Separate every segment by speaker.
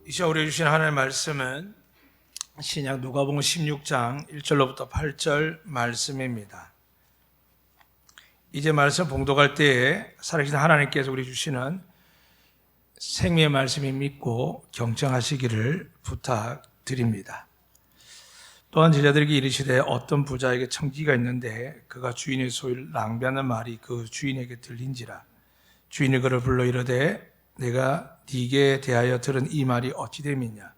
Speaker 1: 이 시간 우리에게 주신 하나님의 말씀은 신약 누가복음 16장 1절로부터 8절 말씀입니다. 이제 말씀 봉독할 때에 살아계신 하나님께서 우리 주시는 생명의 말씀이 믿고 경청하시기를 부탁드립니다. 또한 제자들에게 이르시되 어떤 부자에게 청지기가 있는데 그가 주인의 소유를 낭비하는 말이 그 주인에게 들린지라. 주인이 그를 불러 이르되 내가 네게 대하여 들은 이 말이 어찌 됨이냐.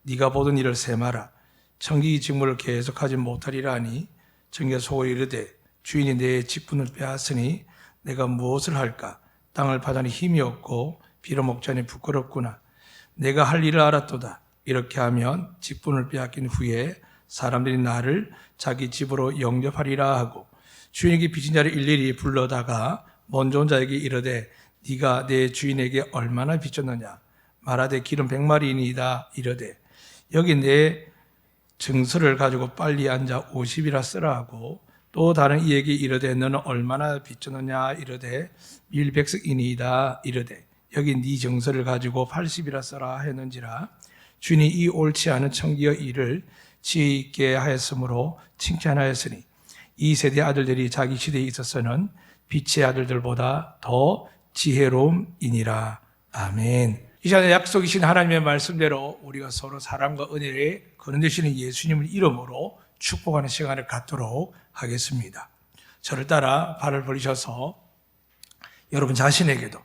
Speaker 1: 네가 보던 일을 세마라. 청지기 직무를 계속하지 못하리라 하니 청지기가 속으로 이르되 주인이 내 직분을 빼앗으니 내가 무엇을 할까. 땅을 파자니 힘이 없고 빌어먹자니 부끄럽구나. 내가 할 일을 알았도다. 이렇게 하면 직분을 빼앗긴 후에 사람들이 나를 자기 집으로 영접하리라 하고 주인에게 빚진 자를 일일이 불러다가 먼저 온 자에게 이르되 네가 내 주인에게 얼마나 빚졌느냐. 말하되 기름 100마리이니이다. 이르되 여기 내 증서를 가지고 빨리 앉아 50이라 쓰라 하고 또 다른 이에게 이르되 너는 얼마나 빚졌느냐. 이르되 밀 100석이니이다. 이르되 여기 네 증서를 가지고 80이라 써라 했는지라. 주인이 이 옳지 않은 청지기의 일을 지혜 있게 하였으므로 칭찬하였으니 이 세대 아들들이 자기 시대에 있어서는 빛의 아들들보다 더 지혜로움이니라. 아멘. 이 시간에 약속이신 하나님의 말씀대로 우리가 서로 사랑과 은혜를 거느리시는 예수님을 이름으로 축복하는 시간을 갖도록 하겠습니다. 저를 따라 발을 벌리셔서 여러분 자신에게도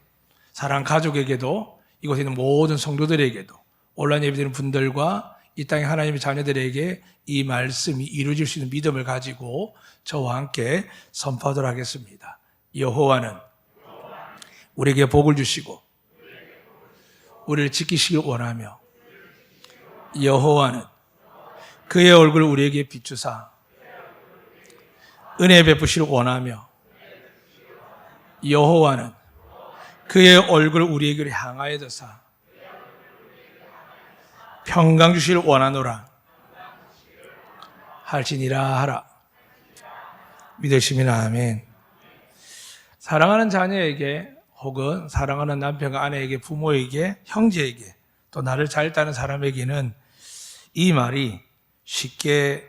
Speaker 1: 사랑 가족에게도 이곳에 있는 모든 성도들에게도 온라인 예배드리는 분들과 이 땅의 하나님의 자녀들에게 이 말씀이 이루어질 수 있는 믿음을 가지고 저와 함께 선포하도록 하겠습니다. 여호와는 우리에게 복을 주시고 우리를 지키시길 원하며 여호와는 그의 얼굴을 우리에게 비추사 은혜 베푸시길 원하며 여호와는 그의 얼굴을 우리에게 향하여 드사 평강 주시길 원하노라 할지니라 하라. 믿으시면 아멘. 사랑하는 자녀에게 혹은 사랑하는 남편과 아내에게, 부모에게, 형제에게, 또 나를 잘 따르는 사람에게는 이 말이 쉽게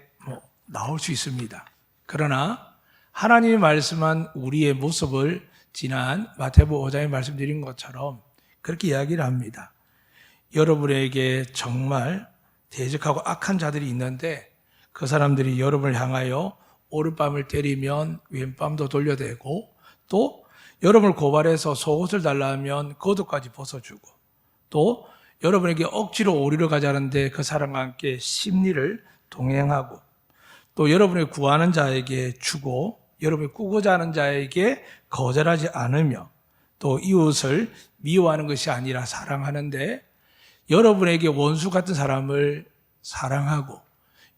Speaker 1: 나올 수 있습니다. 그러나 하나님이 말씀한 우리의 모습을 지난 마태복음 5장에 말씀드린 것처럼 그렇게 이야기를 합니다. 여러분에게 정말 대적하고 악한 자들이 있는데 그 사람들이 여러분을 향하여 오른밤을 때리면 왼밤도 돌려대고 또 여러분을 고발해서 속옷을 달라 하면 겉옷까지 벗어주고 또 여러분에게 억지로 오리로 가자는데 그 사람과 함께 심리를 동행하고 또 여러분을 구하는 자에게 주고 여러분을 꾸고자 하는 자에게 거절하지 않으며 또 이웃을 미워하는 것이 아니라 사랑하는데 여러분에게 원수 같은 사람을 사랑하고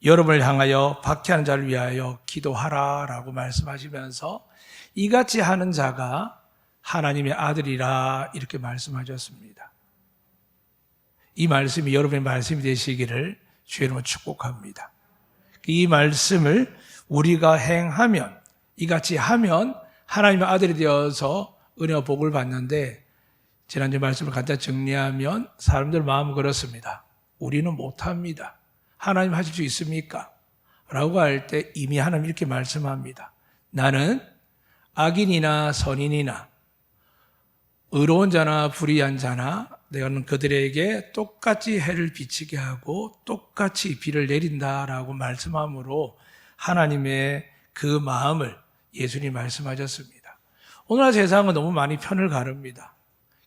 Speaker 1: 여러분을 향하여 박해하는 자를 위하여 기도하라라고 말씀하시면서 이같이 하는 자가 하나님의 아들이라 이렇게 말씀하셨습니다. 이 말씀이 여러분의 말씀이 되시기를 주의 이름으로 축복합니다. 이 말씀을 우리가 행하면 이같이 하면 하나님의 아들이 되어서 은혜와 복을 받는데 지난주 말씀을 간단히 정리하면 사람들 마음은 그렇습니다. 우리는 못합니다. 하나님 하실 수 있습니까? 라고 할 때 이미 하나님 이렇게 말씀합니다. 나는 악인이나 선인이나 의로운 자나 불의한 자나 내가 그들에게 똑같이 해를 비치게 하고 똑같이 비를 내린다라고 말씀함으로 하나님의 그 마음을 예수님이 말씀하셨습니다. 오늘날 세상은 너무 많이 편을 가릅니다.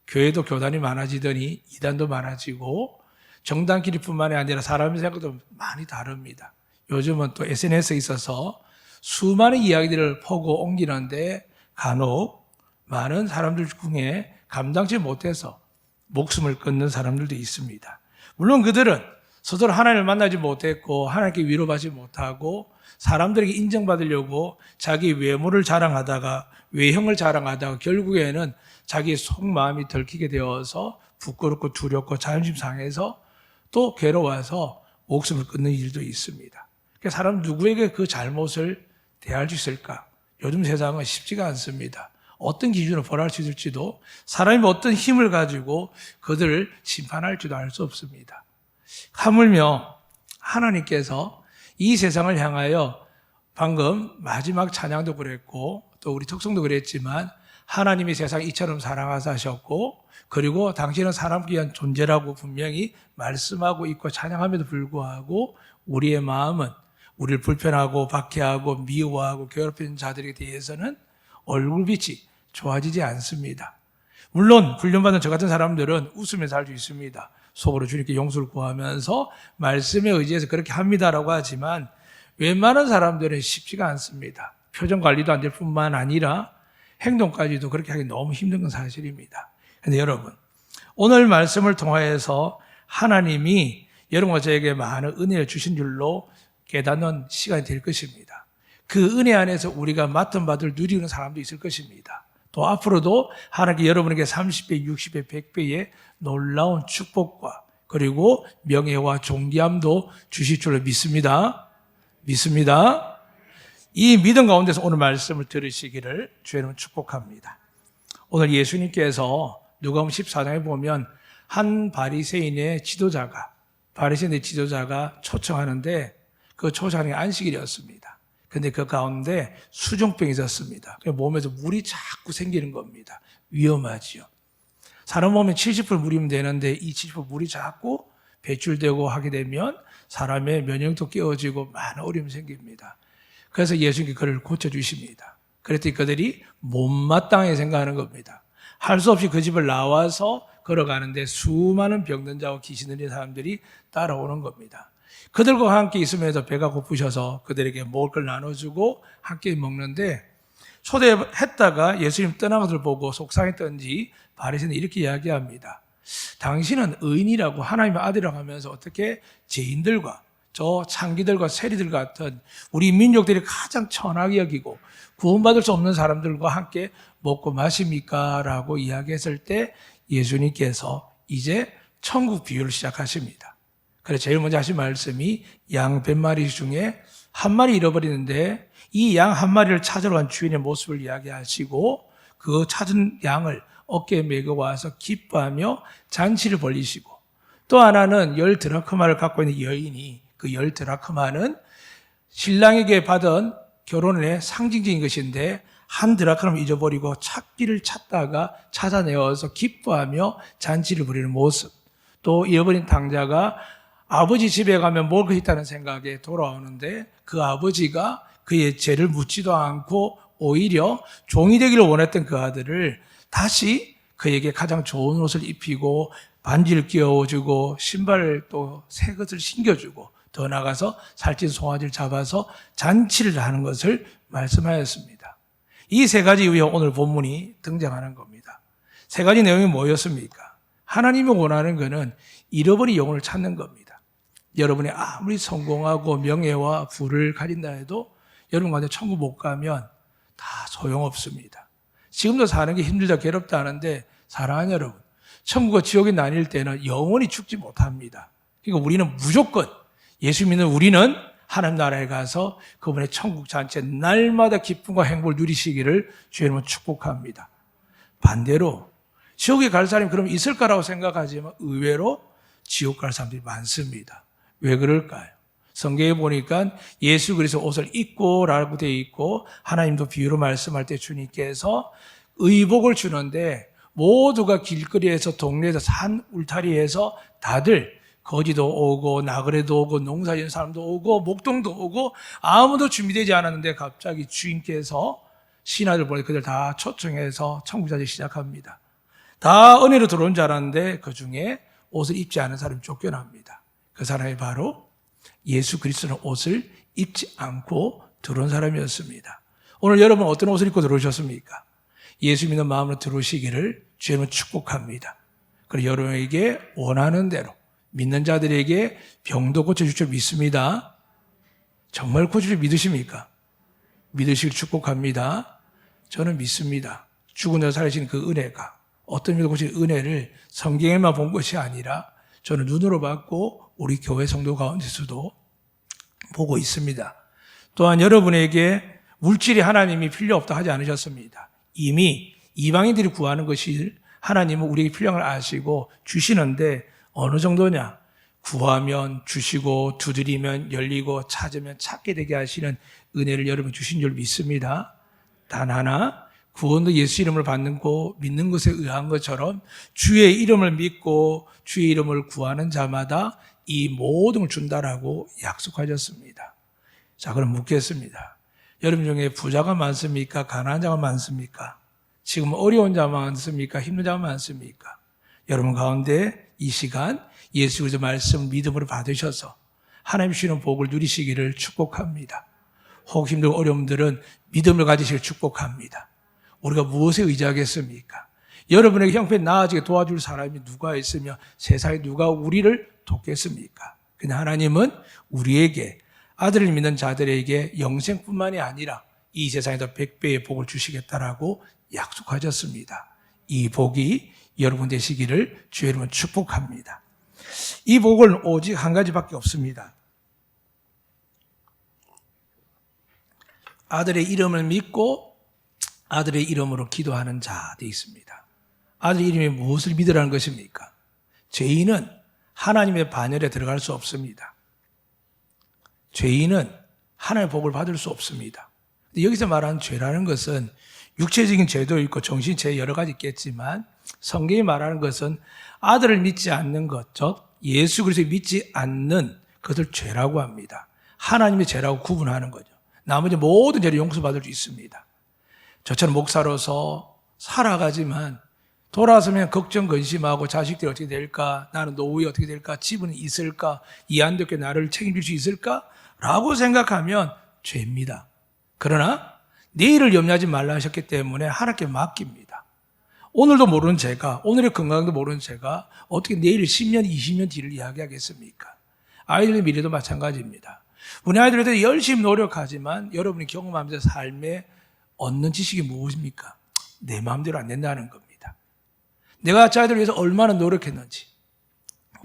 Speaker 1: 교회도 교단이 많아지더니 이단도 많아지고 정당끼리뿐만이 아니라 사람의 생각도 많이 다릅니다. 요즘은 또 SNS에 있어서 수많은 이야기들을 퍼고 옮기는데 간혹 많은 사람들 중에 감당치 못해서 목숨을 끊는 사람들도 있습니다. 물론 그들은 스스로 하나님을 만나지 못했고 하나님께 위로받지 못하고 사람들에게 인정받으려고 자기 외모를 자랑하다가 외형을 자랑하다가 결국에는 자기 속마음이 들키게 되어서 부끄럽고 두렵고 자존심 상해서 또 괴로워서 목숨을 끊는 일도 있습니다. 그러니까 사람 누구에게 그 잘못을 대할 수 있을까? 요즘 세상은 쉽지가 않습니다. 어떤 기준으로 벌할 수 있을지도, 사람이 어떤 힘을 가지고 그들을 심판할지도 알 수 없습니다. 하물며 하나님께서 이 세상을 향하여 방금 마지막 찬양도 그랬고 또 우리 특성도 그랬지만 하나님이 세상 이처럼 사랑하사 하셨고, 그리고 당신은 사람을 위한 존재라고 분명히 말씀하고 있고 찬양함에도 불구하고 우리의 마음은 우리를 불편하고 박해하고 미워하고 괴롭히는 자들에 대해서는 얼굴빛이 좋아지지 않습니다. 물론 훈련받은 저 같은 사람들은 웃으며 살 수 있습니다. 속으로 주님께 용서를 구하면서 말씀에 의지해서 그렇게 합니다라고 하지만 웬만한 사람들은 쉽지가 않습니다. 표정 관리도 안 될 뿐만 아니라 행동까지도 그렇게 하기 너무 힘든 건 사실입니다. 그런데 여러분, 오늘 말씀을 통하여서 하나님이 여러분과 저에게 많은 은혜를 주신 줄로 깨닫는 시간이 될 것입니다. 그 은혜 안에서 우리가 맡은 바를 누리는 사람도 있을 것입니다. 또 앞으로도 하나님께 여러분에게 30배, 60배, 100배의 놀라운 축복과 그리고 명예와 존귀함도 주실 줄로 믿습니다. 믿습니다. 이 믿음 가운데서 오늘 말씀을 들으시기를 주의 이름으로 축복합니다. 오늘 예수님께서 누가복음 14장에 보면 한 바리새인의 지도자가 초청하는데 그 초청이 안식일이었습니다. 근데 그 가운데 수종병이 있었습니다. 몸에서 물이 자꾸 생기는 겁니다. 위험하지요. 사람 몸에 70% 물이면 되는데 이 70% 물이 자꾸 배출되고 하게 되면 사람의 면역력도 깨어지고 많은 어려움이 생깁니다. 그래서 예수님께 그를 고쳐주십니다. 그랬더니 그들이 못마땅하게 생각하는 겁니다. 할 수 없이 그 집을 나와서 걸어가는데 수많은 병든 자와 귀신 들린 사람들이 따라오는 겁니다. 그들과 함께 있으면서 배가 고프셔서 그들에게 먹을 걸 나눠주고 함께 먹는데, 초대했다가 예수님 떠나는 것을 보고 속상했던지 바리새인이 이렇게 이야기합니다. 당신은 의인이라고 하나님의 아들이라고 하면서 어떻게 죄인들과 저 창기들과 세리들 같은 우리 민족들이 가장 천하게 여기고 구원받을 수 없는 사람들과 함께 먹고 마십니까? 라고 이야기했을 때 예수님께서 이제 천국 비유를 시작하십니다. 그래서 제일 먼저 하신 말씀이 양 100마리 중에 한 마리 잃어버리는데 이 양 한 마리를 찾으러 간 주인의 모습을 이야기하시고, 그 찾은 양을 어깨에 메고 와서 기뻐하며 잔치를 벌이시고, 또 하나는 10드라크마를 갖고 있는 여인이 그 10드라크마는 신랑에게 받은 결혼의 상징적인 것인데 한 드라크마를 잊어버리고 찾기를 찾다가 찾아내어서 기뻐하며 잔치를 벌이는 모습, 또 잃어버린 당자가 아버지 집에 가면 먹을 것이 있다는 생각에 돌아오는데 그 아버지가 그의 죄를 묻지도 않고 오히려 종이 되기를 원했던 그 아들을 다시 그에게 가장 좋은 옷을 입히고 반지를 끼워주고 신발을 또 새 것을 신겨주고 더 나아가서 살찐 송아지를 잡아서 잔치를 하는 것을 말씀하였습니다. 이 세 가지 이후에 오늘 본문이 등장하는 겁니다. 세 가지 내용이 뭐였습니까? 하나님이 원하는 것은 잃어버린 영혼을 찾는 겁니다. 여러분이 아무리 성공하고 명예와 부를 가진다 해도 여러분 가운데 천국 못 가면 다 소용없습니다. 지금도 사는 게 힘들다 괴롭다 하는데 사랑하는 여러분, 천국과 지옥이 나뉠 때는 영원히 죽지 못합니다. 그러니까 우리는 무조건 예수 믿는 우리는 하나님 나라에 가서 그분의 천국 잔치에 날마다 기쁨과 행복을 누리시기를 주의 이름으로 축복합니다. 반대로 지옥에 갈 사람이 그럼 있을까라고 생각하지만 의외로 지옥 갈 사람들이 많습니다. 왜 그럴까요? 성경에 보니까 예수 그리스도 옷을 입고 라고 되어 있고, 하나님도 비유로 말씀할 때 주님께서 의복을 주는데 모두가 길거리에서 동네에서 산 울타리에서 다들 거지도 오고 나그네도 오고 농사지는 사람도 오고 목동도 오고 아무도 준비되지 않았는데 갑자기 주인께서 신하들 보내 그들 다 초청해서 천국잔치 시작합니다. 다 은혜로 들어온 줄 알았는데 그 중에 옷을 입지 않은 사람이 쫓겨납니다. 그 사람이 바로 예수 그리스도의 옷을 입지 않고 들어온 사람이었습니다. 오늘 여러분 어떤 옷을 입고 들어오셨습니까? 예수 믿는 마음으로 들어오시기를 주님은 축복합니다. 그리고 여러분에게 원하는 대로 믿는 자들에게 병도 고쳐줄 줄 믿습니다. 정말 고칠 줄 믿으십니까? 믿으시길 축복합니다. 저는 믿습니다. 죽은 자 살리신 그 은혜가, 어떤 믿어 고칠 은혜를 성경에만 본 것이 아니라 저는 눈으로 봤고 우리 교회 성도 가운데서도 보고 있습니다. 또한 여러분에게 물질이 하나님이 필요 없다 하지 않으셨습니다. 이미 이방인들이 구하는 것이 하나님은 우리에게 필요한 걸 아시고 주시는데 어느 정도냐? 구하면 주시고 두드리면 열리고 찾으면 찾게 되게 하시는 은혜를 여러분 주신 줄 믿습니다. 단 하나, 구원도 예수 이름을 받는 거 믿는 것에 의한 것처럼 주의 이름을 믿고 주의 이름을 구하는 자마다 이 모든 걸 준다라고 약속하셨습니다. 자, 그럼 묻겠습니다. 여러분 중에 부자가 많습니까? 가난한 자가 많습니까? 지금 어려운 자가 많습니까? 힘든 자가 많습니까? 여러분 가운데 이 시간 예수 그리스도 말씀 믿음으로 받으셔서 하나님 주시는 복을 누리시기를 축복합니다. 혹 힘들고 어려움들은 믿음을 가지시길 축복합니다. 우리가 무엇에 의지하겠습니까? 여러분에게 형편이 나아지게 도와줄 사람이 누가 있으며 세상에 누가 우리를 돕겠습니까? 그냥 하나님은 우리에게 아들을 믿는 자들에게 영생뿐만이 아니라 이 세상에도 100배의 복을 주시겠다라고 약속하셨습니다. 이 복이 여러분 되시기를 주의 이름으로 축복합니다. 이 복은 오직 한 가지밖에 없습니다. 아들의 이름을 믿고 아들의 이름으로 기도하는 자 되어 있습니다. 아들의 이름이 무엇을 믿으라는 것입니까? 죄인은 하나님의 반열에 들어갈 수 없습니다. 죄인은 하나님의 복을 받을 수 없습니다. 여기서 말하는 죄라는 것은 육체적인 죄도 있고 정신죄 여러 가지 있겠지만 성경이 말하는 것은 아들을 믿지 않는 것, 즉 예수 그리스도를 믿지 않는 것을 죄라고 합니다. 하나님의 죄라고 구분하는 거죠. 나머지 모든 죄를 용서받을 수 있습니다. 저처럼 목사로서 살아가지만 돌아서면 걱정 근심하고 자식들이 어떻게 될까, 나는 노후에 어떻게 될까, 집은 있을까, 이 안 되게 나를 책임질 수 있을까 라고 생각하면 죄입니다. 그러나 내일을 염려하지 말라 하셨기 때문에 하나님께 맡깁니다. 오늘도 모르는 제가, 오늘의 건강도 모르는 제가 어떻게 내일 10년, 20년 뒤를 이야기하겠습니까? 아이들의 미래도 마찬가지입니다. 우리 아이들도 열심히 노력하지만 여러분이 경험하면서 삶에 얻는 지식이 무엇입니까? 내 마음대로 안 된다는 겁니다. 내가 저 아이들을 위해서 얼마나 노력했는지.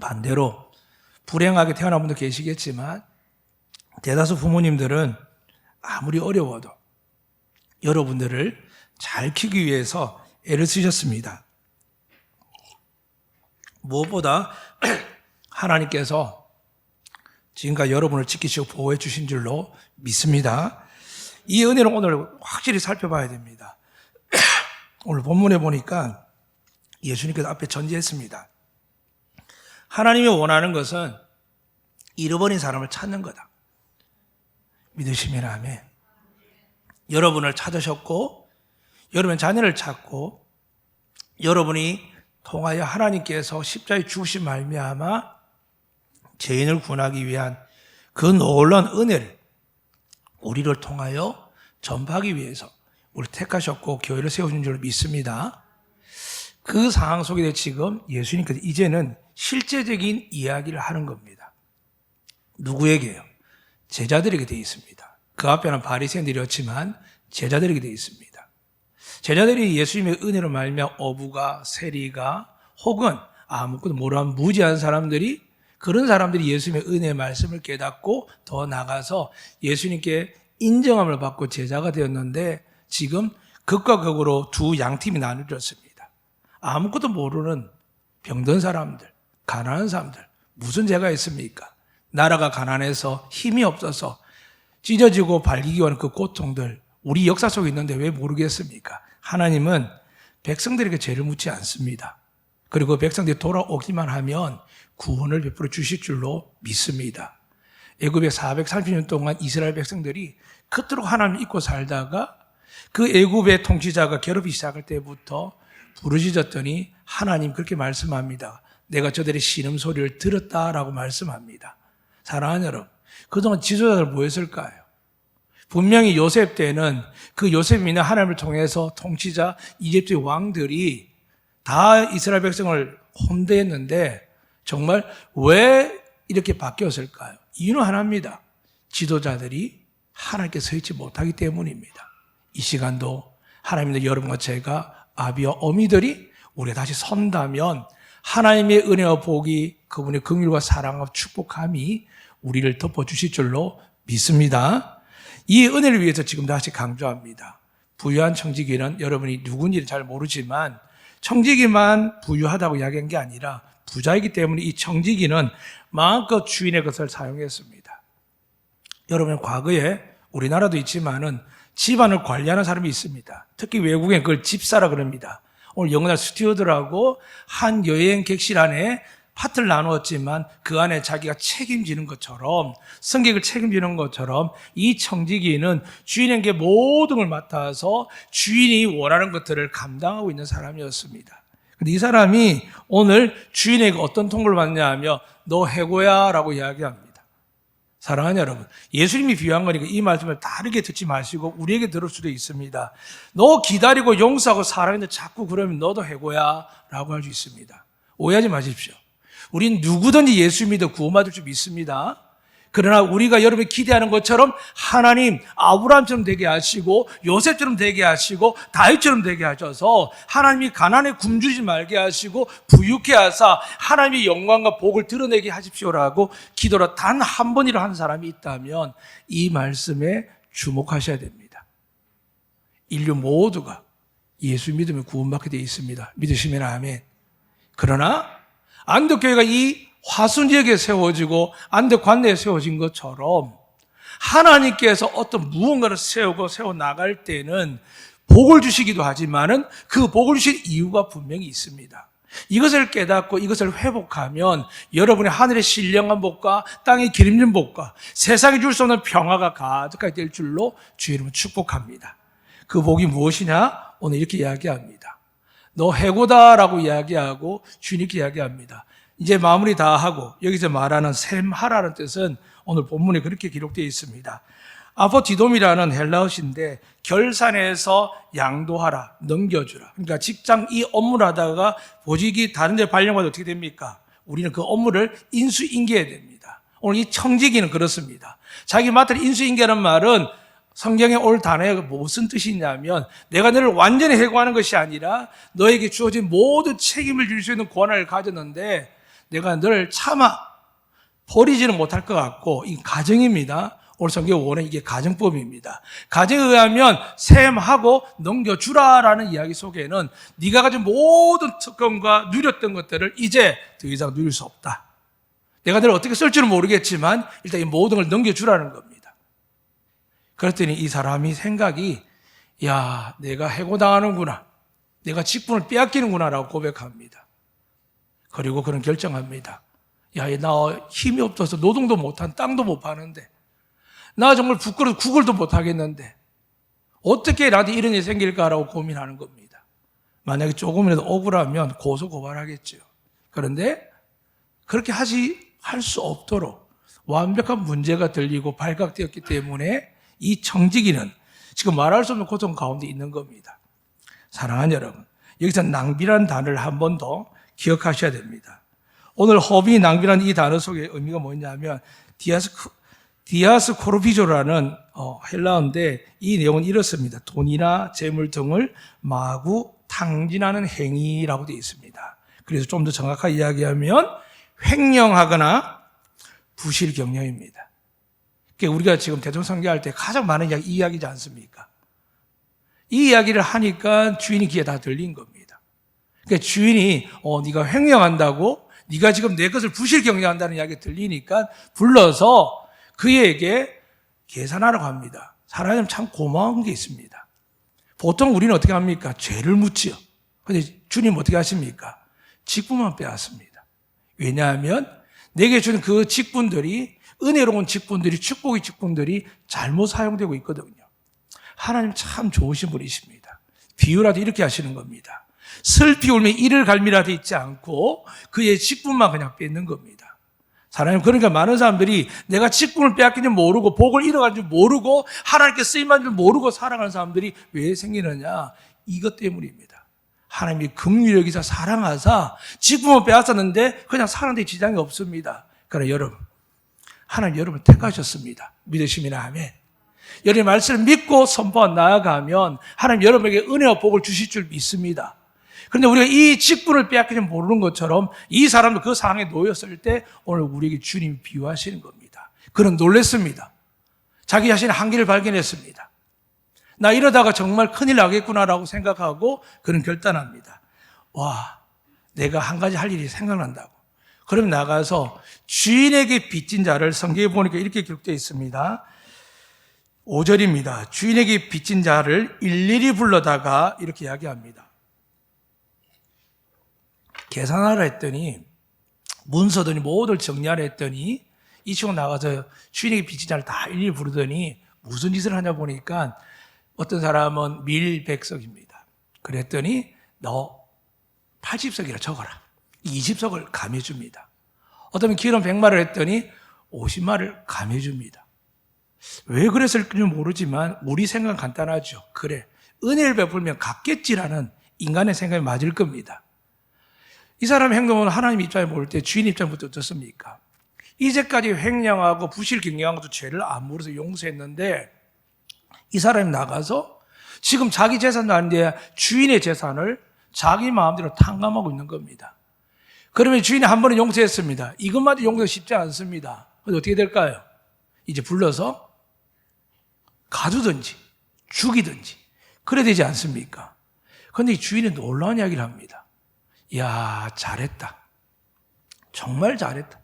Speaker 1: 반대로 불행하게 태어난 분도 계시겠지만 대다수 부모님들은 아무리 어려워도 여러분들을 잘 키우기 위해서 애를 쓰셨습니다. 무엇보다 하나님께서 지금까지 여러분을 지키시고 보호해 주신 줄로 믿습니다. 이 은혜를 오늘 확실히 살펴봐야 됩니다. 오늘 본문에 보니까 예수님께서 앞에 전제했습니다. 하나님이 원하는 것은 잃어버린 사람을 찾는 거다. 믿으시면 아멘. 여러분을 찾으셨고 여러분 자녀를 찾고 여러분이 통하여 하나님께서 십자가에 죽으신 말미암아 죄인을 구원하기 위한 그 놀라운 은혜를 우리를 통하여 전파하기 위해서 우리 택하셨고 교회를 세우신 줄 믿습니다. 그 상황 속에 지금 예수님께서 이제는 실제적인 이야기를 하는 겁니다. 누구에게요? 제자들에게 되어 있습니다. 그 앞에는 바리새인들이었지만 제자들에게 되어 있습니다. 제자들이 예수님의 은혜로 말미암아 어부가 세리가 혹은 아무것도 모르는 무지한 사람들이 그런 사람들이 예수님의 은혜의 말씀을 깨닫고 더 나가서 예수님께 인정함을 받고 제자가 되었는데 지금 극과 극으로 두 양팀이 나누어졌습니다. 아무것도 모르는 병든 사람들, 가난한 사람들, 무슨 죄가 있습니까? 나라가 가난해서 힘이 없어서 찢어지고 발기기 하는 그 고통들 우리 역사 속에 있는데 왜 모르겠습니까? 하나님은 백성들에게 죄를 묻지 않습니다. 그리고 백성들이 돌아오기만 하면 구원을 베풀어 주실 줄로 믿습니다. 애굽에 430년 동안 이스라엘 백성들이 그토록 하나님을 잊고 살다가 그 애굽의 통치자가 괴롭히기 시작할 때부터 부르짖었더니 하나님 그렇게 말씀합니다. 내가 저들의 신음소리를 들었다라고 말씀합니다. 사랑하는 여러분, 그동안 지도자들 뭐했을까요? 분명히 요셉 때는 그 요셉이나 하나님을 통해서 통치자 이집트의 왕들이 다 이스라엘 백성을 혼대했는데 정말 왜 이렇게 바뀌었을까요? 이유는 하나입니다. 지도자들이 하나님께 서 있지 못하기 때문입니다. 이 시간도 하나님의 여러분과 제가 아비와 어미들이 우리가 다시 선다면 하나님의 은혜와 복이 그분의 긍휼과 사랑과 축복함이 우리를 덮어주실 줄로 믿습니다. 이 은혜를 위해서 지금 다시 강조합니다. 부유한 청지기는 여러분이 누군지는 잘 모르지만 청지기만 부유하다고 이야기한 게 아니라 부자이기 때문에 이 청지기는 마음껏 주인의 것을 사용했습니다. 여러분, 과거에 우리나라도 있지만은 집안을 관리하는 사람이 있습니다. 특히 외국엔 그걸 집사라 그럽니다. 오늘 영원한 스튜어드라고 한 여행 객실 안에 파트를 나누었지만 그 안에 자기가 책임지는 것처럼, 승객을 책임지는 것처럼 이 청지기는 주인에게 모든 걸 맡아서 주인이 원하는 것들을 감당하고 있는 사람이었습니다. 근데 이 사람이 오늘 주인에게 어떤 통보를 받냐 하며 너 해고야 라고 이야기합니다. 사랑하는 여러분, 예수님이 비유한 거니까 이 말씀을 다르게 듣지 마시고 우리에게 들을 수도 있습니다. 너 기다리고 용서하고 사랑했는데 자꾸 그러면 너도 해고야 라고 할 수 있습니다. 오해하지 마십시오. 우린 누구든지 예수 믿어 구원받을 줄 믿습니다. 그러나 우리가 여러분이 기대하는 것처럼 하나님 아브라함처럼 되게 하시고 요셉처럼 되게 하시고 다윗처럼 되게 하셔서 하나님이 가난에 굶주리지 말게 하시고 부유케 하사 하나님의 영광과 복을 드러내게 하십시오라고 기도를 단 한 번이라 한 사람이 있다면 이 말씀에 주목하셔야 됩니다. 인류 모두가 예수 믿으면 구원받게 되어 있습니다. 믿으시면 아멘. 그러나 안덕교회가 이 화순지역에 세워지고 안덕 관내에 세워진 것처럼 하나님께서 어떤 무언가를 세우고 세워나갈 때는 복을 주시기도 하지만은 그 복을 주실 이유가 분명히 있습니다. 이것을 깨닫고 이것을 회복하면 여러분의 하늘의 신령한 복과 땅의 기름진 복과 세상에 줄 수 없는 평화가 가득하게 될 줄로 주의 이름으로 축복합니다. 그 복이 무엇이냐? 오늘 이렇게 이야기합니다. 너 해고다라고 이야기하고 주님께 이야기합니다. 이제 마무리 다 하고 여기서 말하는 셈하라는 뜻은 오늘 본문에 그렇게 기록되어 있습니다. 아포티돔이라는 헬라어인데 결산해서 양도하라, 넘겨주라. 그러니까 직장 이 업무를 하다가 보직이 다른 데 발령받아 어떻게 됩니까? 우리는 그 업무를 인수인계해야 됩니다. 오늘 이 청지기는 그렇습니다. 자기 맡을 인수인계하는 말은 성경에 올 단어가 무슨 뜻이냐면 내가 너를 완전히 해고하는 것이 아니라 너에게 주어진 모든 책임을 질 수 있는 권한을 가졌는데 내가 너를 차마 버리지는 못할 것 같고 이 가정입니다. 오늘 성경 원은 이게 가정법입니다. 가정에 의하면 셈하고 넘겨주라라는 이야기 속에는 네가 가진 모든 특권과 누렸던 것들을 이제 더 이상 누릴 수 없다. 내가 너를 어떻게 쓸지는 모르겠지만 일단 이 모든 걸 넘겨주라는 겁니다. 그랬더니 이 사람이 생각이 야, 내가 해고당하는구나. 내가 직분을 빼앗기는구나 라고 고백합니다. 그리고 그는 결정합니다. 야, 나 힘이 없어서 노동도 못한 땅도 못 파는데 나 정말 부끄러워서 구걸도 못하겠는데 어떻게 나한테 이런 일이 생길까라고 고민하는 겁니다. 만약에 조금이라도 억울하면 고소 고발하겠죠. 그런데 그렇게 할 수 없도록 완벽한 문제가 들리고 발각되었기 때문에 이 청지기는 지금 말할 수 없는 고통 가운데 있는 겁니다. 사랑하는 여러분, 여기서 낭비라는 단어를 한 번 더 기억하셔야 됩니다. 오늘 허비 낭비라는 이 단어 속에 의미가 뭐냐면 디아스코르피조라는 헬라어인데 이 내용은 이렇습니다. 돈이나 재물 등을 마구 탕진하는 행위라고 되어 있습니다. 그래서 좀 더 정확하게 이야기하면 횡령하거나 부실경영입니다. 그러니까 우리가 지금 대통령 선거할 때 가장 많은 이야기 이 이야기지 않습니까? 이 이야기를 하니까 주인이 귀에 다 들린 겁니다. 그러니까 주인이 네가 횡령한다고 네가 지금 내 것을 부실경영한다는 이야기가 들리니까 불러서 그에게 계산하라고 합니다. 사람은 참 고마운 게 있습니다. 보통 우리는 어떻게 합니까? 죄를 묻지요. 그런데 주님 어떻게 하십니까? 직분만 빼앗습니다. 왜냐하면 내게 주는 그 직분들이 은혜로운 직분들이 축복의 직분들이 잘못 사용되고 있거든요. 하나님 참 좋으신 분이십니다. 비유라도 이렇게 하시는 겁니다. 슬피 울며 이를 갈미라도 있지 않고 그의 직분만 그냥 뺏는 겁니다. 사람은 그러니까 많은 사람들이 내가 직분을 빼앗긴 줄 모르고 복을 잃어간 줄 모르고 하나님께 쓰임받은 줄 모르고 살아가는 사람들이 왜 생기느냐? 이것 때문입니다. 하나님이 긍휼히 여기서 사랑하사 직분을 빼앗았는데 그냥 사는데 지장이 없습니다. 그러나 여러분, 하나님 여러분을 택하셨습니다. 믿으시면 아멘. 여러분의 말씀을 믿고 선포하 나아가면 하나님 여러분에게 은혜와 복을 주실 줄 믿습니다. 그런데 우리가 이 직분을 빼앗기지 모르는 것처럼 이 사람도 그 상황에 놓였을 때 오늘 우리에게 주님이 비유하시는 겁니다. 그는 놀랐습니다. 자기 자신의 한계를 발견했습니다. 나 이러다가 정말 큰일 나겠구나라고 생각하고 그는 결단합니다. 와, 내가 한 가지 할 일이 생각난다고. 그럼 나가서 주인에게 빚진 자를, 성경에 보니까 이렇게 기록되어 있습니다. 5절입니다. 주인에게 빚진 자를 일일이 불러다가 이렇게 이야기합니다. 계산하라 했더니, 문서더니 모두를 정리하라 했더니 이 친구 나가서 주인에게 빚진 자를 다 일일이 부르더니 무슨 짓을 하냐 보니까 어떤 사람은 밀백석입니다. 그랬더니 너 80석이라 적어라. 20석을 감해줍니다. 어떤 기름 100마를 했더니 50마를 감해줍니다. 왜 그랬을지 모르지만 우리 생각은 간단하죠. 그래, 은혜를 베풀면 갚겠지라는 인간의 생각이 맞을 겁니다. 이 사람의 행동은 하나님 입장에 볼 때 주인 입장부터 어떻습니까? 이제까지 횡령하고 부실 경영한 것도 죄를 안 물어서 용서했는데 이 사람이 나가서 지금 자기 재산도 아닌데 주인의 재산을 자기 마음대로 탕감하고 있는 겁니다. 그러면 주인이 한 번은 용서했습니다. 이것마저 용서가 쉽지 않습니다. 그래서 어떻게 될까요? 이제 불러서 가두든지 죽이든지 그래야 되지 않습니까? 그런데 이 주인은 놀라운 이야기를 합니다. 이야, 잘했다. 정말 잘했다.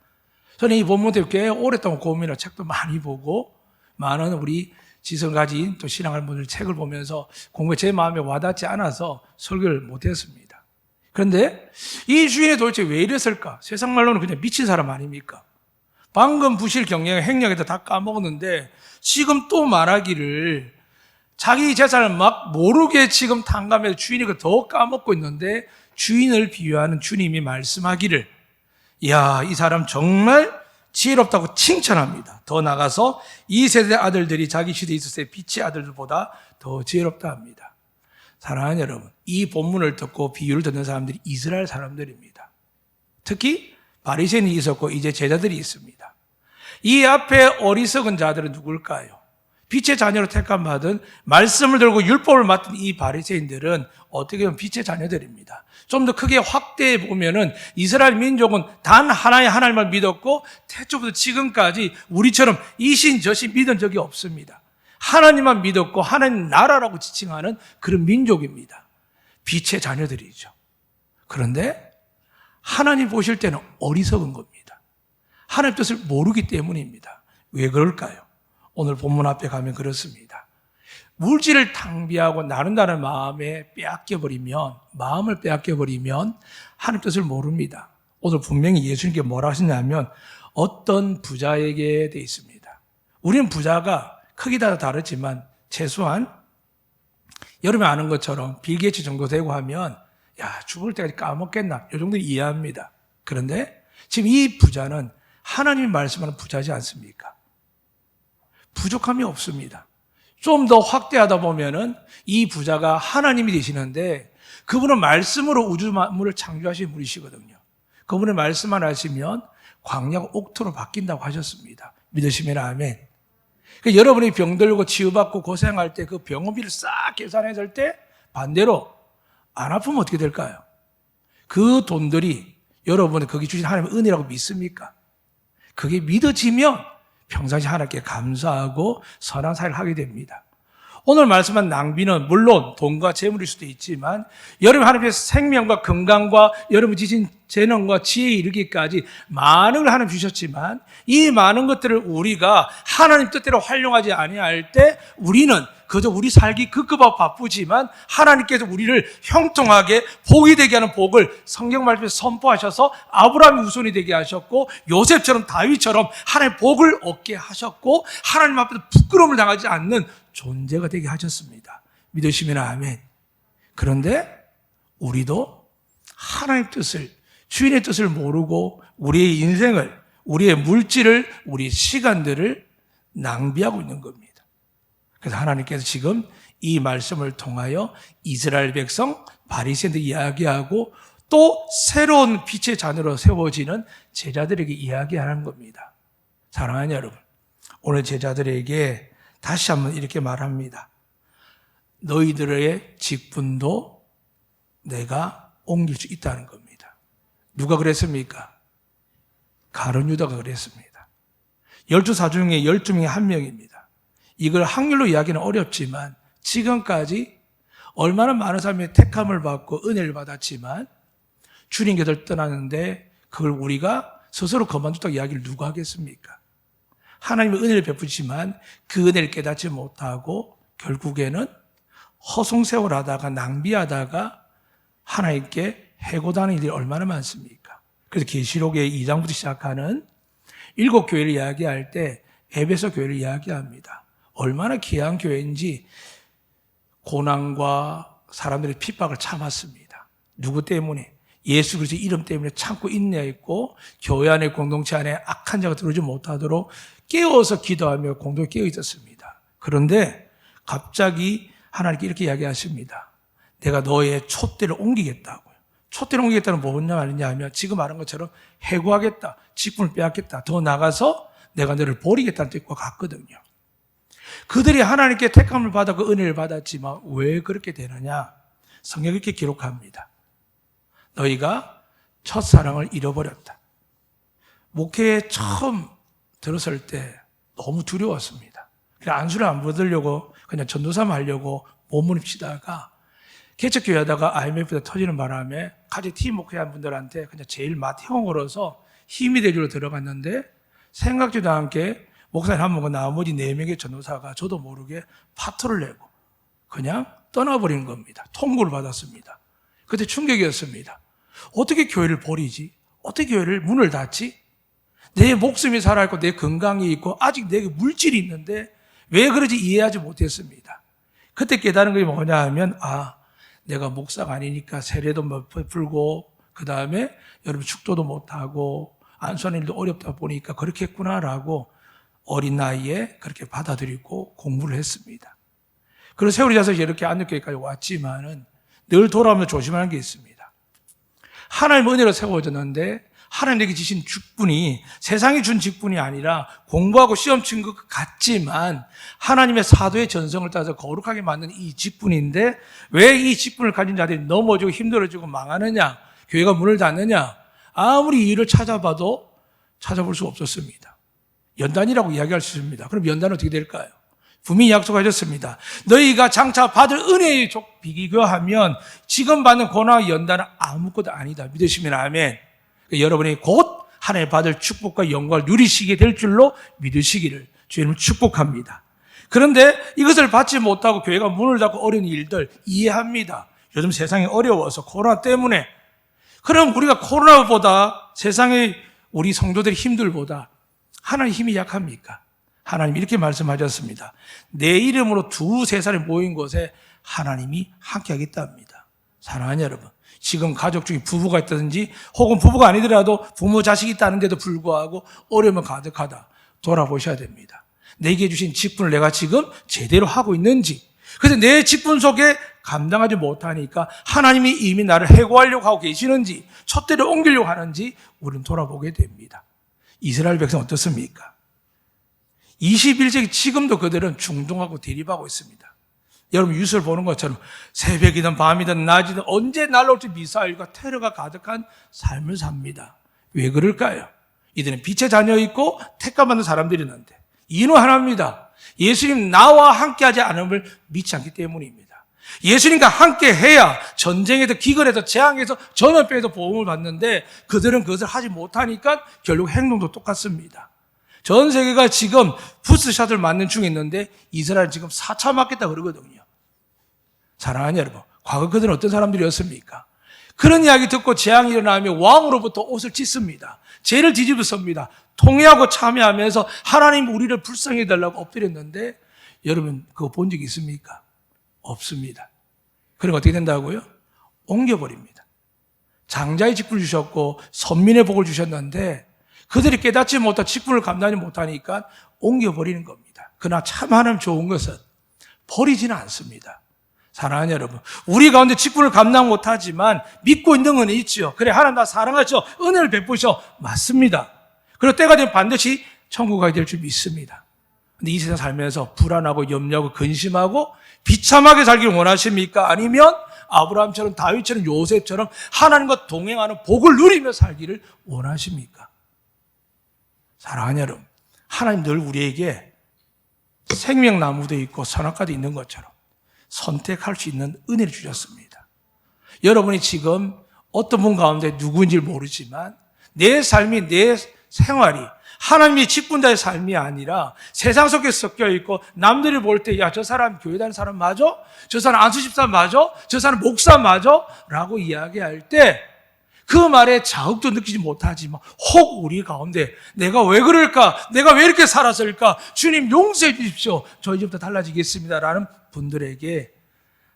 Speaker 1: 저는 이 본문 때문에 꽤 오랫동안 고민하고 책도 많이 보고 많은 우리 지성 가진 또 신앙하는 분들 책을 보면서 공부에 제 마음에 와닿지 않아서 설교를 못했습니다. 그런데 이 주인이 도대체 왜 이랬을까? 세상 말로는 그냥 미친 사람 아닙니까? 방금 부실 경영 행령에다 다 까먹었는데 지금 또 말하기를 자기 재산을 막 모르게 지금 탕감해서 주인이 더 까먹고 있는데 주인을 비유하는 주님이 말씀하기를 이야, 이 사람 정말 지혜롭다고 칭찬합니다. 더 나가서 이 세대 아들들이 자기 시대에 있었을 때 빛의 아들들보다 더 지혜롭다 합니다. 사랑하는 여러분, 이 본문을 듣고 비유를 듣는 사람들이 이스라엘 사람들입니다. 특히 바리새인이 있었고 이제 제자들이 있습니다. 이 앞에 어리석은 자들은 누굴까요? 빛의 자녀로 택함받은 말씀을 들고 율법을 맡은 이 바리새인들은 어떻게 보면 빛의 자녀들입니다. 좀 더 크게 확대해 보면은 이스라엘 민족은 단 하나의 하나님을 믿었고 태초부터 지금까지 우리처럼 이신 저신 믿은 적이 없습니다. 하나님만 믿었고 하나님 나라라고 지칭하는 그런 민족입니다. 빛의 자녀들이죠. 그런데 하나님 보실 때는 어리석은 겁니다. 하나님 뜻을 모르기 때문입니다. 왜 그럴까요? 오늘 본문 앞에 가면 그렇습니다. 물질을 탕비하고 나눈다는 마음을 빼앗겨버리면 하나님 뜻을 모릅니다. 오늘 분명히 예수님께 뭐라 하시냐면 어떤 부자에게 돼 있습니다. 우리는 부자가 크기 따라 다르지만 최소한 여러분이 아는 것처럼 빌 게이츠 정도 되고 하면 야, 죽을 때까지 까먹겠나 이 정도 이해합니다. 그런데 지금 이 부자는 하나님이 말씀하는 부자지 않습니까? 부족함이 없습니다. 좀 더 확대하다 보면은 이 부자가 하나님이 되시는데 그분은 말씀으로 우주 만물을 창조하신 분이시거든요. 그분의 말씀만 하시면 광야가 옥토로 바뀐다고 하셨습니다. 믿으시면 아멘. 그러니까 여러분이 병들고 치유받고 고생할 때 그 병원비를 싹 계산했을 때 반대로 안 아프면 어떻게 될까요? 그 돈들이 여러분이 거기 주신 하나님의 은혜라고 믿습니까? 그게 믿어지면 평상시 하나님께 감사하고 선한 사회를 하게 됩니다. 오늘 말씀한 낭비는 물론 돈과 재물일 수도 있지만 여러분 하나님께서 생명과 건강과 여러분 지신 재능과 지혜에 이르기까지 많은 걸 하나님 주셨지만 이 많은 것들을 우리가 하나님 뜻대로 활용하지 아니할 때 우리는 그저 우리 살기 급급하고 바쁘지만 하나님께서 우리를 형통하게 복이 되게 하는 복을 성경 말씀에서 선포하셔서 아브라함의 후손이 되게 하셨고 요셉처럼 다윗처럼 하나님의 복을 얻게 하셨고 하나님 앞에서 부끄러움을 당하지 않는 존재가 되게 하셨습니다. 믿으시면 아멘. 그런데 우리도 하나님의 뜻을 주인의 뜻을 모르고 우리의 인생을 우리의 물질을 우리의 시간들을 낭비하고 있는 겁니다. 그래서 하나님께서 지금 이 말씀을 통하여 이스라엘 백성 바리새인들 이야기하고 또 새로운 빛의 자녀로 세워지는 제자들에게 이야기하는 겁니다. 사랑하는 여러분, 오늘 제자들에게 다시 한번 이렇게 말합니다. 너희들의 직분도 내가 옮길 수 있다는 겁니다. 누가 그랬습니까? 가룟 유다가 그랬습니다. 12사 중에 12명의 한 명입니다. 이걸 확률로 이야기는 어렵지만 지금까지 얼마나 많은 사람이 택함을 받고 은혜를 받았지만 주님 곁을 떠나는데 그걸 우리가 스스로 그만두다고 이야기를 누가 하겠습니까? 하나님의 은혜를 베푸시지만 그 은혜를 깨닫지 못하고 결국에는 허송세월하다가 낭비하다가 하나님께 해고당하는 일이 얼마나 많습니까? 그래서 계시록의 2장부터 시작하는 7교회를 이야기할 때 에베소 교회를 이야기합니다. 얼마나 귀한 교회인지 고난과 사람들의 핍박을 참았습니다. 누구 때문에? 예수 그리스도 이름 때문에 참고 인내했고 교회 안에 공동체 안에 악한 자가 들어오지 못하도록 깨워서 기도하며 공동에 깨어 있었습니다. 그런데 갑자기 하나님께 이렇게 이야기하십니다. 내가 너의 촛대를 옮기겠다고요. 촛대를 옮기겠다는 뭐냐 말이냐 하면 지금 말한 것처럼 해고하겠다, 직분을 빼앗겠다, 더 나가서 내가 너를 버리겠다는 뜻과 같거든요. 그들이 하나님께 택함을 받아 그 은혜를 받았지만 왜 그렇게 되느냐? 성경이 이렇게 기록합니다. 너희가 첫사랑을 잃어버렸다. 목회에 처음 들었을 때 너무 두려웠습니다. 그래서 안수를 안 받으려고 그냥 전도사만 하려고 몸부림치다가 개척교회 하다가 IMF가 터지는 바람에 같이 팀 목회한 분들한테 그냥 제일 맏형으로서 힘이 되주러 들어갔는데 생각지도 않게 목사님 한 분과 나머지 4명의 전도사가 저도 모르게 파토를 내고 그냥 떠나버리는 겁니다. 통보를 받았습니다. 그때 충격이었습니다. 어떻게 교회를 버리지? 어떻게 교회를 문을 닫지? 내 목숨이 살아있고 내 건강이 있고 아직 내게 물질이 있는데 왜 그런지 이해하지 못했습니다. 그때 깨달은 게 뭐냐 하면 내가 목사가 아니니까 세례도 못 풀고 그 다음에 여러분 축도도 못하고 안수하는 일도 어렵다 보니까 그렇게 했구나라고 어린 나이에 그렇게 받아들이고 공부를 했습니다. 그래서 세월이 자서 이렇게 안역교회까지 왔지만은 늘 돌아오면서 조심하는 게 있습니다. 하나님의 은혜로 세워졌는데 하나님에게 주신 직분이 세상이 준 직분이 아니라 공부하고 시험 친 것 같지만 하나님의 사도의 전성을 따라서 거룩하게 만든 이 직분인데 왜 이 직분을 가진 자들이 넘어지고 힘들어지고 망하느냐? 교회가 문을 닫느냐? 아무리 이유를 찾아봐도 찾아볼 수 없었습니다. 연단이라고 이야기할 수 있습니다. 그럼 연단은 어떻게 될까요? 분명히 약속하셨습니다. 너희가 장차 받을 은혜에 비교하면 지금 받는 고난과 연단은 아무것도 아니다. 믿으시면 아멘. 여러분이 곧 하나님 받을 축복과 영광을 누리시게 될 줄로 믿으시기를 주님을 축복합니다. 그런데 이것을 받지 못하고 교회가 문을 닫고 어려운 일들 이해합니다. 요즘 세상이 어려워서 코로나 때문에. 그럼 우리가 코로나보다 세상의 우리 성도들의 힘들보다 하나님의 힘이 약합니까? 하나님 이렇게 말씀하셨습니다. 내 이름으로 2-3사람이 모인 곳에 하나님이 함께하겠다 합니다. 사랑하는 여러분, 지금 가족 중에 부부가 있다든지 혹은 부부가 아니더라도 부모 자식이 있다는데도 불구하고 어려움은 가득하다. 돌아보셔야 됩니다. 내게 주신 직분을 내가 지금 제대로 하고 있는지, 그래서 내 직분 속에 감당하지 못하니까 하나님이 이미 나를 해고하려고 하고 계시는지 촛대를 옮기려고 하는지 우리는 돌아보게 됩니다. 이스라엘 백성 어떻습니까? 21세기 지금도 그들은 중동하고 대립하고 있습니다. 여러분 뉴스를 보는 것처럼 새벽이든 밤이든 낮이든 언제 날아올지 미사일과 테러가 가득한 삶을 삽니다. 왜 그럴까요? 이들은 빛의 자녀이고 택감받는 사람들이 있는데 이유는 하나입니다. 예수님 나와 함께하지 않음을 믿지 않기 때문입니다. 예수님과 함께해야 전쟁에서 기근에서 재앙에서 전염병에서 보험을 받는데 그들은 그것을 하지 못하니까 결국 행동도 똑같습니다. 전 세계가 지금 부스샷을 맞는 중에 있는데 이스라엘 지금 4차 맞겠다 그러거든요. 사랑하는 여러분, 과거 그들은 어떤 사람들이었습니까? 그런 이야기 듣고 재앙이 일어나면 왕으로부터 옷을 찢습니다. 죄를 뒤집어 섭니다. 통회하고 참여하면서 하나님 우리를 불쌍히 해달라고 엎드렸는데 여러분 그거 본 적 있습니까? 없습니다. 그럼 어떻게 된다고요? 옮겨버립니다. 장자의 직분을 주셨고 선민의 복을 주셨는데 그들이 깨닫지 못하고 직분을 감당하지 못하니까 옮겨버리는 겁니다. 그러나 참 하나님 좋은 것은 버리지는 않습니다. 사랑하는 여러분, 우리 가운데 직분을 감당 못하지만 믿고 있는 건 있지요. 그래 하나님 나 사랑하죠. 은혜를 베푸셔. 맞습니다. 그리고 때가 되면 반드시 천국 가게 될 줄 믿습니다. 근데 이 세상 살면서 불안하고 염려하고 근심하고 비참하게 살기를 원하십니까? 아니면 아브라함처럼 다윗처럼 요셉처럼 하나님과 동행하는 복을 누리며 살기를 원하십니까? 사랑하는 여러분, 하나님 늘 우리에게 생명나무도 있고 선악과도 있는 것처럼 선택할 수 있는 은혜를 주셨습니다. 여러분이 지금 어떤 분 가운데 누구인지 모르지만 내 삶이, 내 생활이 하나님의 직분자의 삶이 아니라 세상 속에 섞여 있고 남들이 볼 때 야, 저 사람 교회 다니는 사람 맞아? 저 사람 안수집사 맞아? 저 사람 목사 맞아? 라고 이야기할 때 그 말에 자극도 느끼지 못하지만 혹 우리 가운데 내가 왜 그럴까? 내가 왜 이렇게 살았을까? 주님 용서해 주십시오. 저 이제부터 달라지겠습니다. 라는 분들에게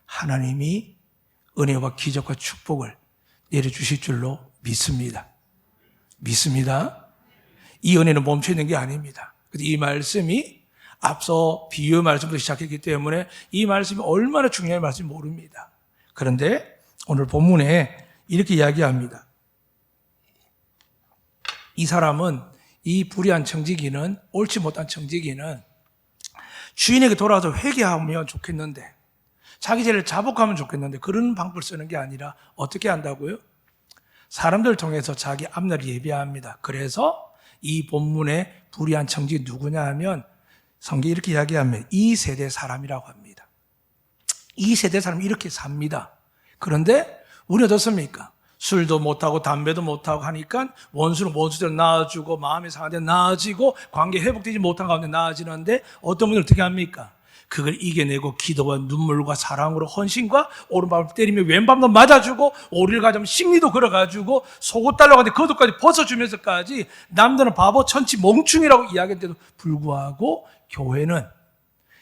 Speaker 1: 하나님이 은혜와 기적과 축복을 내려주실 줄로 믿습니다. 믿습니다. 이 은혜는 멈춰 있는 게 아닙니다. 이 말씀이 앞서 비유 말씀부터 시작했기 때문에 이 말씀이 얼마나 중요한 말씀인지 모릅니다. 그런데 오늘 본문에 이렇게 이야기합니다. 이 사람은, 이 불의한 청지기는, 옳지 못한 청지기는 주인에게 돌아와서 회개하면 좋겠는데, 자기 죄를 자복하면 좋겠는데 그런 방법을 쓰는 게 아니라 어떻게 한다고요? 사람들을 통해서 자기 앞날을 예비합니다. 그래서 이 본문의 불의한 청지기 누구냐 하면 성경이 이렇게 이야기하면 이 세대 사람이라고 합니다. 이 세대 사람이 이렇게 삽니다. 그런데 우리는 어떻습니까? 술도 못하고 담배도 못하고 하니까 원수는 원수대로 나아지고 마음이 상한 데 나아지고 관계 회복되지 못한 가운데 나아지는데 어떤 분들은 어떻게 합니까? 그걸 이겨내고 기도와 눈물과 사랑으로 헌신과 오른밤을 때리며 왼밤도 맞아주고 오리를 가자면 식리도 걸어가지고 속옷 달라고 하는데 그것도까지 벗어주면서까지 남들은 바보 천치 멍충이라고 이야기했는데도 불구하고 교회는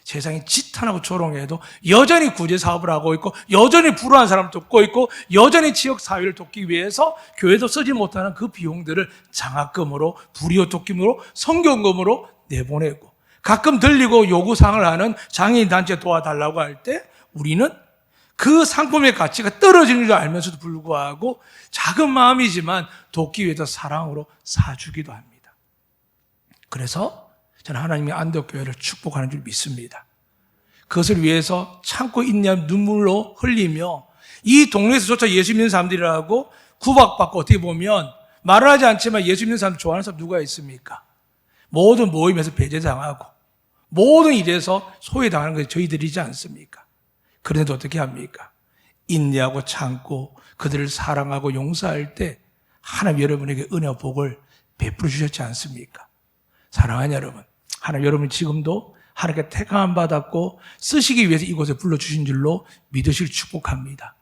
Speaker 1: 세상이 지탄하고 조롱해도 여전히 구제 사업을 하고 있고 여전히 불우한 사람을 돕고 있고 여전히 지역 사회를 돕기 위해서 교회도 쓰지 못하는 그 비용들을 장학금으로 불이웃 돕김으로 성경금으로 내보내고 가끔 들리고 요구사항을 하는 장애인 단체 도와달라고 할 때 우리는 그 상품의 가치가 떨어지는 줄 알면서도 불구하고 작은 마음이지만 돕기 위해서 사랑으로 사주기도 합니다. 그래서 저는 하나님의 안덕교회를 축복하는 줄 믿습니다. 그것을 위해서 참고 인내한 눈물로 흘리며 이 동네에서조차 예수 믿는 사람들이라고 구박받고 어떻게 보면 말을 하지 않지만 예수 믿는 사람들 좋아하는 사람 누가 있습니까? 모든 모임에서 배제당하고 모든 일에서 소외당하는 것이 저희들이지 않습니까? 그런데도 어떻게 합니까? 인내하고 참고 그들을 사랑하고 용서할 때 하나님 여러분에게 은혜와 복을 베풀어 주셨지 않습니까? 사랑하는 여러분, 하나님 여러분 지금도 하나님께 택함 받았고 쓰시기 위해서 이곳에 불러주신 줄로 믿으실 축복합니다.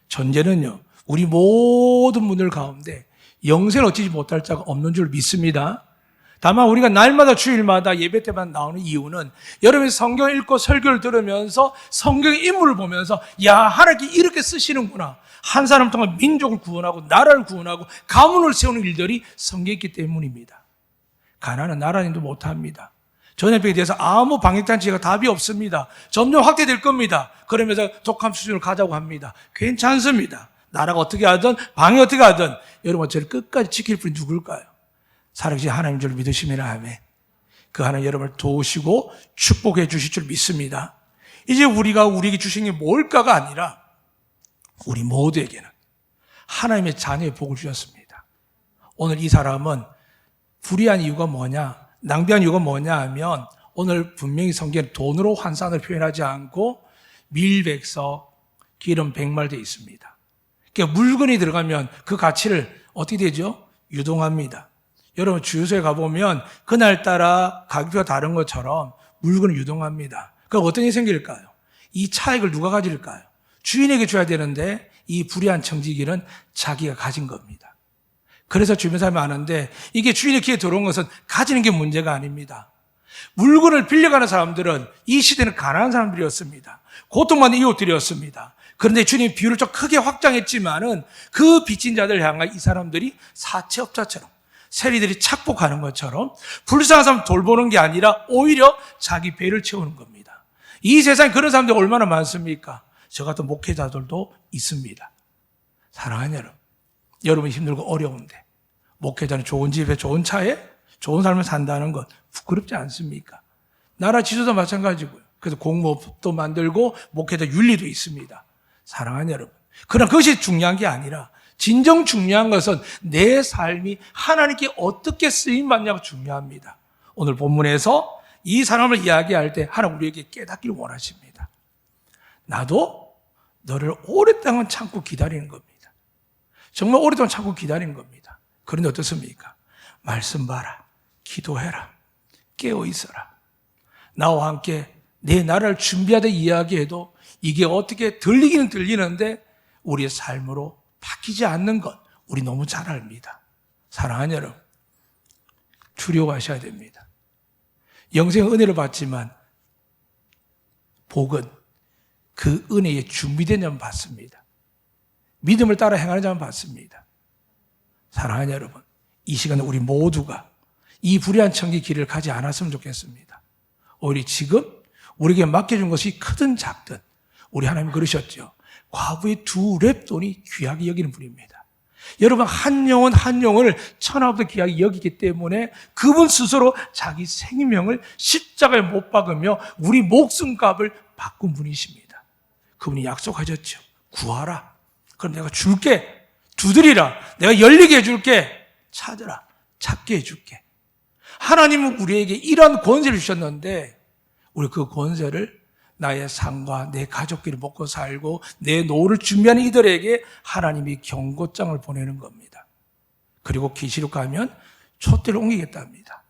Speaker 1: 전제는요, 우리 모든 분들 가운데 영생을 얻지 못할 자가 없는 줄 믿습니다. 다만 우리가 날마다 주일마다 예배 때만 나오는 이유는 여러분이 성경 읽고 설교를 들으면서 성경의 인물을 보면서 야, 하나님께 이렇게 쓰시는구나. 한 사람 통한 민족을 구원하고 나라를 구원하고 가문을 세우는 일들이 성경에 있기 때문입니다. 가난은 나라님도 못합니다. 전염병에 대해서 아무 방역장치가 답이 없습니다. 점점 확대될 겁니다. 그러면서 독감 수준을 가자고 합니다. 괜찮습니다. 나라가 어떻게 하든 방역 어떻게 하든 여러분 저를 끝까지 지킬 분이 누굴까요? 살아계신 하나님 줄 믿으시면 아멘. 그 하나님 여러분을 도우시고 축복해 주실 줄 믿습니다. 이제 우리에게 주신 게 뭘까가 아니라 우리 모두에게는 하나님의 자녀의 복을 주셨습니다. 오늘 이 사람은 불의한 이유가 뭐냐, 낭비한 이유가 뭐냐 하면 오늘 분명히 성경에 돈으로 환산을 표현하지 않고 밀백석, 기름 100말 되어 있습니다. 그러니까 물건이 들어가면 그 가치를 어떻게 되죠? 유동합니다. 여러분 주유소에 가보면 그날따라 가격표가 다른 것처럼 물건을 유동합니다. 그럼 어떤 일이 생길까요? 이 차익을 누가 가질까요? 주인에게 줘야 되는데 이 불의한 청지기는 자기가 가진 겁니다. 그래서 주변 사람이 아는데 이게 주인의 귀에 들어온 것은 가지는 게 문제가 아닙니다. 물건을 빌려가는 사람들은 이 시대는 가난한 사람들이었습니다. 고통받는 이웃들이었습니다. 그런데 주님이 비유를 좀 크게 확장했지만은 그 빚진 자들 향한 이 사람들이 사채업자처럼 세리들이 착복하는 것처럼 불쌍한 사람 돌보는 게 아니라 오히려 자기 배를 채우는 겁니다. 이 세상에 그런 사람들이 얼마나 많습니까? 저 같은 목회자들도 있습니다. 사랑하는 여러분, 여러분이 힘들고 어려운데 목회자는 좋은 집에 좋은 차에 좋은 삶을 산다는 것 부끄럽지 않습니까? 나라 지도도 마찬가지고요. 그래서 공무원도 만들고 목회자 윤리도 있습니다. 사랑하는 여러분, 그러나 그것이 중요한 게 아니라 진정 중요한 것은 내 삶이 하나님께 어떻게 쓰임받냐가 중요합니다. 오늘 본문에서 이 사람을 이야기할 때 하나님 우리에게 깨닫기를 원하십니다. 나도 너를 오랫동안 참고 기다리는 겁니다. 정말 오랫동안 참고 기다리는 겁니다. 그런데 어떻습니까? 말씀 봐라. 기도해라. 깨어 있어라. 나와 함께 내 나라를 준비하다 이야기해도 이게 어떻게 들리기는 들리는데 우리의 삶으로 바뀌지 않는 것 우리 너무 잘 압니다. 사랑하는 여러분, 두려워하셔야 됩니다. 영생의 은혜를 받지만 복은 그 은혜에 준비된 자만 받습니다. 믿음을 따라 행하는 자만 받습니다. 사랑하는 여러분, 이 시간에 우리 모두가 이 불의한 청기 길을 가지 않았으면 좋겠습니다. 오히려 지금 우리에게 맡겨준 것이 크든 작든 우리 하나님 그러셨죠. 과부의 2렙돈이 귀하게 여기는 분입니다. 여러분 한 영혼을 천하보다 귀하게 여기기 때문에 그분 스스로 자기 생명을 십자가에 못 박으며 우리 목숨값을 바꾼 분이십니다. 그분이 약속하셨죠. 구하라. 그럼 내가 줄게. 두드리라. 내가 열리게 해줄게. 찾으라. 찾게 해줄게. 하나님은 우리에게 이런 권세를 주셨는데 우리 그 권세를 나의 삶과 내 가족끼리 먹고 살고 내 노후를 준비하는 이들에게 하나님이 경고장을 보내는 겁니다. 그리고 계시록 가면 촛대를 옮기겠답니다.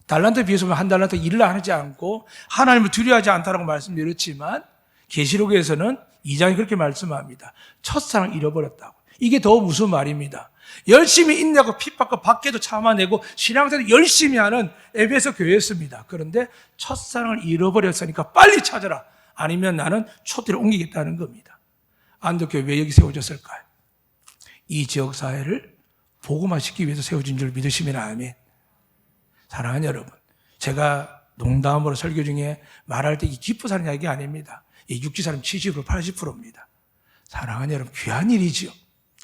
Speaker 1: 달란트에 비해서 한 달란트 일을 하지 않고 하나님을 두려워하지 않다라고 말씀드렸지만 계시록에서는 2장이 그렇게 말씀합니다. 첫사랑을 잃어버렸다고. 이게 더 무슨 말입니다. 열심히 인내하고 핍박과 밖에도 참아내고 신앙생활 열심히 하는 에베소 교회였습니다. 그런데 첫사랑을 잃어버렸으니까 빨리 찾아라. 아니면 나는 촛대를 옮기겠다는 겁니다. 안덕교회 왜 여기 세워졌을까요? 이 지역사회를 복음화시키기 위해서 세워진 줄 믿으시면 아멘. 사랑하는 여러분, 제가 농담으로 설교 중에 말할 때 이 기뻐 사는 이야기 아닙니다. 이 육지 사람 70% 80%입니다. 사랑하는 여러분, 귀한 일이지요.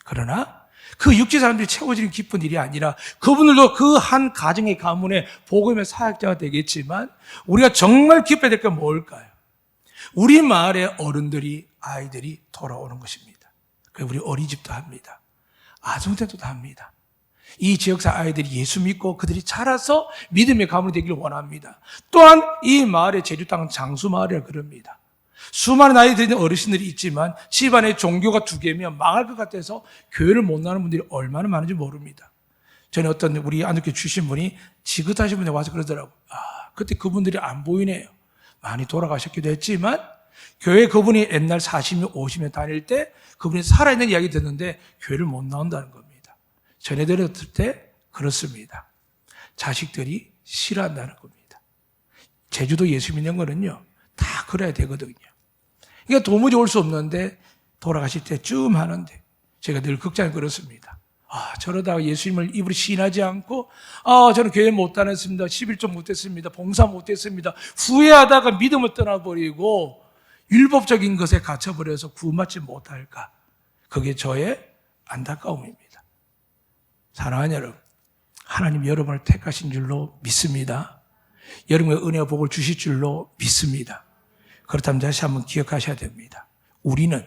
Speaker 1: 그러나 그 육지 사람들이 채워지는 기쁜 일이 아니라 그분들도 그 한 가정의 가문의 복음의 사역자가 되겠지만 우리가 정말 기뻐야 될 건 뭘까요? 우리 마을의 어른들이 아이들이 돌아오는 것입니다. 우리 어린이집도 합니다. 아동센터도 합니다. 이 지역사 아이들이 예수 믿고 그들이 자라서 믿음의 가문이 되기를 원합니다. 또한 이 마을의 제주 땅은 장수 마을이라 그럽니다. 수많은 나이 드는 어르신들이 있지만 집안에 종교가 2개면 망할 것 같아서 교회를 못 나가는 분들이 얼마나 많은지 모릅니다. 전에 어떤 우리 안덕교회 출신 분이 지긋하신 분이 와서 그러더라고요. 그때 그분들이 안 보이네요. 많이 돌아가셨기도 했지만 교회 그분이 옛날 40년, 50년 다닐 때 그분이 살아있는 이야기 듣는데 교회를 못 나온다는 겁니다. 전에 들었을 때 그렇습니다. 자식들이 싫어한다는 겁니다. 제주도 예수 믿는 거는요, 다 그래야 되거든요. 그러니까 도무지 올 수 없는데 돌아가실 때쯤 하는데 제가 늘 극장에 그렇습니다. 저러다가 예수님을 입으로 시인하지 않고 저는 교회 못 다녔습니다. 11조 못했습니다. 봉사 못했습니다. 후회하다가 믿음을 떠나버리고 율법적인 것에 갇혀버려서 구원받지 못할까. 그게 저의 안타까움입니다. 사랑하는 여러분, 하나님 여러분을 택하신 줄로 믿습니다. 여러분의 은혜와 복을 주실 줄로 믿습니다. 그렇다면 다시 한번 기억하셔야 됩니다. 우리는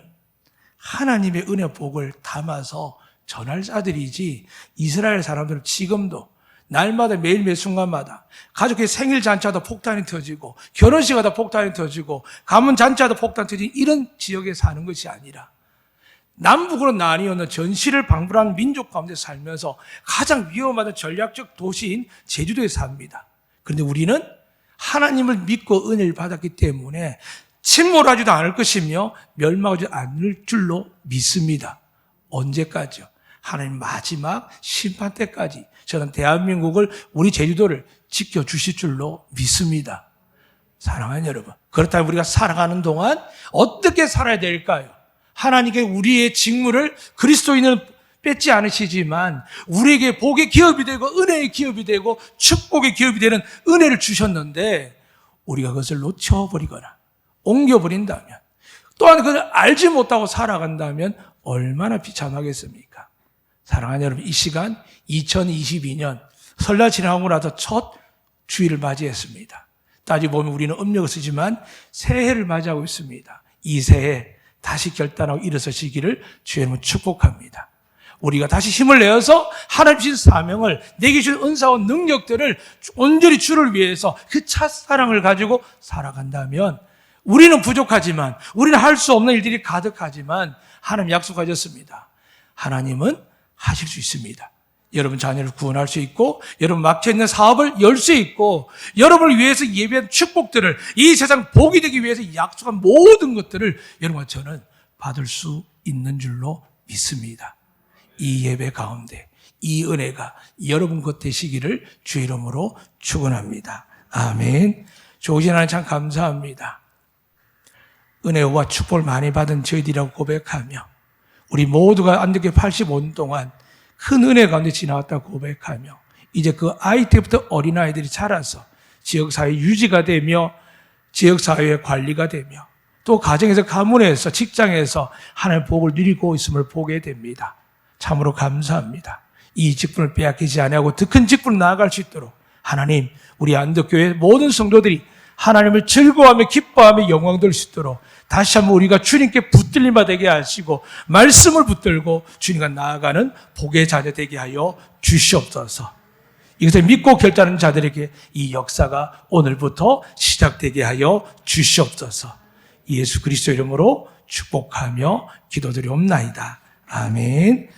Speaker 1: 하나님의 은혜와 복을 담아서 전할 자들이지 이스라엘 사람들은 지금도 날마다 매일 매 순간마다 가족의 생일 잔치하다 폭탄이 터지고 결혼식 하다 폭탄이 터지고 가문 잔치하다 폭탄이 터지는 이런 지역에 사는 것이 아니라 남북으로 나뉘어는 전시를 방불하는 민족 가운데 살면서 가장 위험하던 전략적 도시인 제주도에 삽니다. 그런데 우리는 하나님을 믿고 은혜를 받았기 때문에 침몰하지도 않을 것이며 멸망하지 않을 줄로 믿습니다. 언제까지요? 하나님 마지막 심판 때까지 저는 대한민국을, 우리 제주도를 지켜주실 줄로 믿습니다. 사랑하는 여러분, 그렇다면 우리가 살아가는 동안 어떻게 살아야 될까요? 하나님께 우리의 직무를 그리스도인은 뺏지 않으시지만 우리에게 복의 기업이 되고 은혜의 기업이 되고 축복의 기업이 되는 은혜를 주셨는데 우리가 그것을 놓쳐버리거나 옮겨버린다면, 또한 그걸 알지 못하고 살아간다면 얼마나 비참하겠습니까? 사랑하는 여러분, 이 시간 2022년 설날 지나고 나서 첫 주일을 맞이했습니다. 따지고 보면 우리는 음력을 쓰지만 새해를 맞이하고 있습니다. 이 새해 다시 결단하고 일어서시기를 주님은 축복합니다. 우리가 다시 힘을 내어서 하나님 주신 사명을, 내게 주신 은사와 능력들을 온전히 주를 위해서 그 첫사랑을 가지고 살아간다면 우리는 부족하지만, 우리는 할 수 없는 일들이 가득하지만 하나님 약속하셨습니다. 하나님은 하실 수 있습니다. 여러분 자녀를 구원할 수 있고, 여러분 막혀있는 사업을 열 수 있고, 여러분을 위해서 예배한 축복들을, 이 세상 복이 되기 위해서 약속한 모든 것들을 여러분과 저는 받을 수 있는 줄로 믿습니다. 이 예배 가운데 이 은혜가 여러분 것 되시기를 주 이름으로 축원합니다. 아멘. 좋으신 하나님 참 감사합니다. 은혜와 축복을 많이 받은 저희들이라고 고백하며, 우리 모두가 안되게 85년 동안 큰 은혜 가운데 지나왔다고 고백하며, 이제 그 아이 때부터 어린아이들이 자라서 지역사회 유지가 되며 지역사회의 관리가 되며 또 가정에서, 가문에서, 직장에서 하나님의 복을 누리고 있음을 보게 됩니다. 참으로 감사합니다. 이 직분을 빼앗기지 아니하고 더 큰 직분을 나아갈 수 있도록 하나님, 우리 안덕교회 모든 성도들이 하나님을 즐거워하며 기뻐하며 영광 돌릴 수 있도록 다시 한번 우리가 주님께 붙들림바 되게 하시고 말씀을 붙들고 주님과 나아가는 복의 자녀 되게 하여 주시옵소서. 이것을 믿고 결단하는 자들에게 이 역사가 오늘부터 시작되게 하여 주시옵소서. 예수 그리스도 이름으로 축복하며 기도드리옵나이다. 아멘.